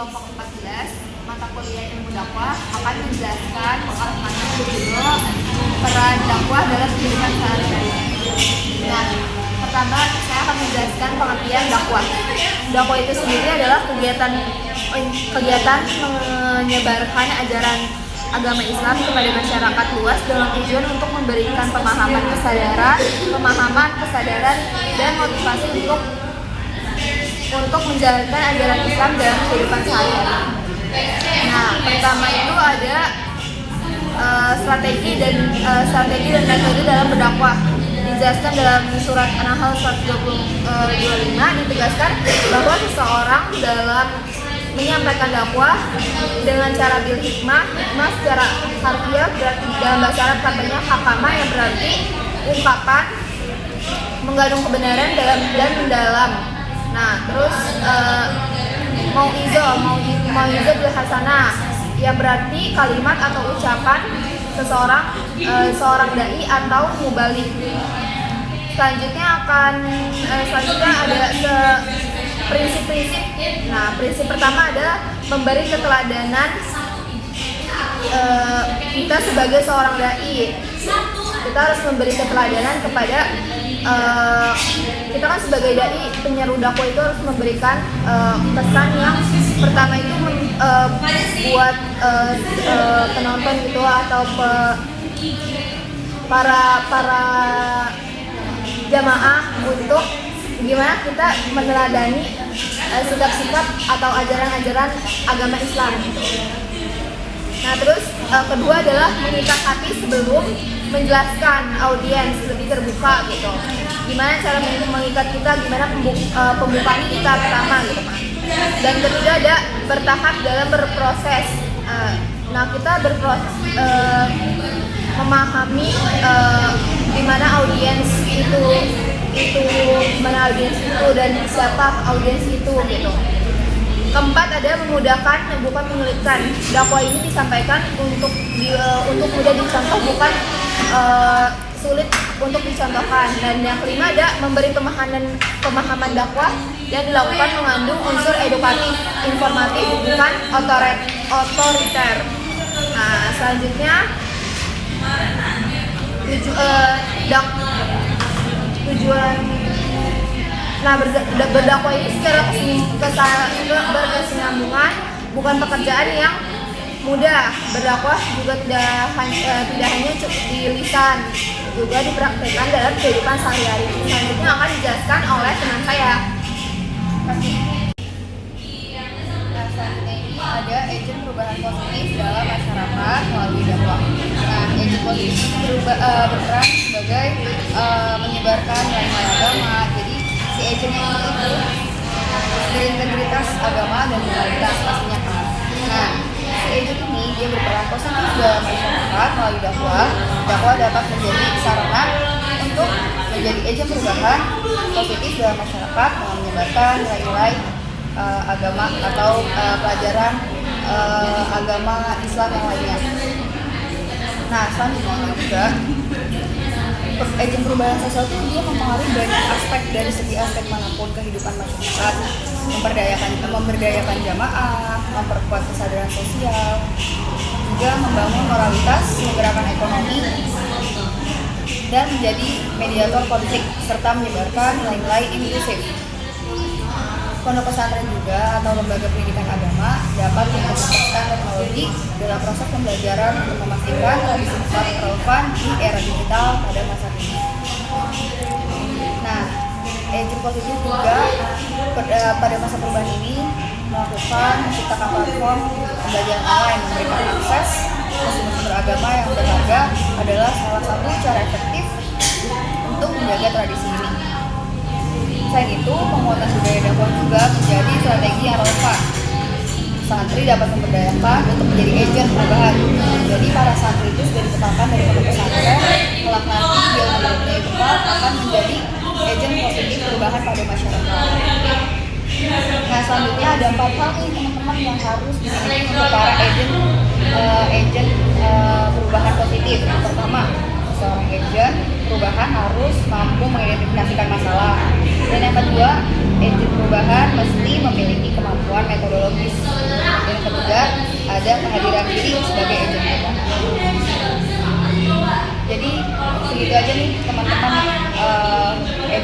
kelompok 14 mata kuliah ilmu dakwah akan menjelaskan pengarahnya berjudul peran dakwah dalam kehidupan sehari-hari. Nah, pertama saya akan menjelaskan pengertian dakwah. Dakwah itu sendiri adalah kegiatan menyebarkan ajaran agama Islam kepada masyarakat luas dengan tujuan untuk memberikan pemahaman kesadaran dan motivasi untuk menjalankan ajaran Islam dalam kehidupan sehari-hari. Nah, pertama itu ada strategi dan metode dalam berdakwah. Dijelaskan dalam surat An-Nahl 125 ditegaskan bahwa seseorang dalam menyampaikan dakwah dengan cara bil hikmah secara harfiah berarti dalam bahasa Arab katanya hakama yang berarti ungkapan mengandung kebenaran dalam dan mendalam. Nah, terus mau'izah bil hasanah yang berarti kalimat atau ucapan seorang dai atau mubalik. Selanjutnya ada prinsip-prinsip. Nah, prinsip pertama adalah memberi keteladanan kita sebagai seorang dai. Kita harus memberi keteladanan kepada kita kan sebagai dai penyeru dakwah itu harus memberikan pesan yang pertama itu buat penonton gitu atau para jamaah untuk gimana kita meneladani sikap-sikap atau ajaran-ajaran agama Islam gitu. Nah, terus kedua adalah mengikat hati sebelum menjelaskan audiens lebih terbuka gitu. Gimana cara mengikat kita, gimana pembukaan kita pertama gitu kan. Dan ketiga ada bertahap dalam berproses. Nah, kita berproses memahami gimana audiens itu mana audiens itu dan siapa audiens itu gitu. Keempat ada memudahkan bukan menyulitkan. Dakwah ini disampaikan untuk mudah dicontoh bukan sulit untuk dicontohkan. Dan yang kelima ada memberi pemahaman dakwah yang dilakukan mengandung unsur edukatif, informatif, bukan otoriter. Nah, selanjutnya tujuan berdakwah ini secara berkesinambungan, bukan pekerjaan yang mudah. Berdakwah juga tidak hanya di lisan, juga dipraktikkan dalam kehidupan sehari-hari. Selanjutnya akan dijelaskan oleh teman saya. Selanjutnya ini ada agent perubahan positif dalam masyarakat melalui dakwah. Nah, agent positif berperan sebagai menyebarkan nilai agama. Jadi si agent yang itu berintegritas agama dan moralitas pastinya kan. Nah, si agent ini dia berperan positif dalam masyarakat melalui dakwah. Dakwah dapat menjadi sarana untuk menjadi agent perubahan positif dalam masyarakat dengan menyebarkan nilai-nilai agama atau pelajaran agama Islam yang lainnya. Nah, selanjutnya juga agent perubahan sosial itu dia mempengaruhi banyak aspek dari segi aspek manapun kehidupan masyarakat, memberdayakan jamaah, memperkuat kesadaran sosial, juga membangun moralitas, menggerakkan ekonomi, dan menjadi mediator konflik serta menyebarkan nilai-nilai inklusif. Pondok pesantren juga atau lembaga pendidikan agama dapat mengimplementasikan teknologi dalam proses pembelajaran untuk memastikan tradisi Islam relevan di era digital pada masa kini. Nah, agent positif juga pada masa perubahan ini menciptakan platform pembelajaran online, memberikan akses ke sumber beragama yang berharga adalah salah satu cara efektif untuk menjaga tradisi ini. Selain itu, penguatan budaya dakwah juga menjadi strategi yang relevan. Santri dapat memberdayakan untuk menjadi agen perubahan. Jadi para santri itu sudah ditetapkan dari pondok pesantren, kelak nanti dia mempunyai tempat akan menjadi agen positif perubahan pada masyarakat. Nah, selanjutnya ada 4 hal nih teman-teman yang harus dimiliki untuk para agen perubahan positif. Yang pertama, seorang agen perubahan harus mampu mengidentifikasikan masalah. Dan yang kedua, agen perubahan mesti memiliki kemampuan metodologis. Dan yang ketiga, ada kehadiran diri sebagai agen perubahan. Jadi segitu aja nih teman-teman, agen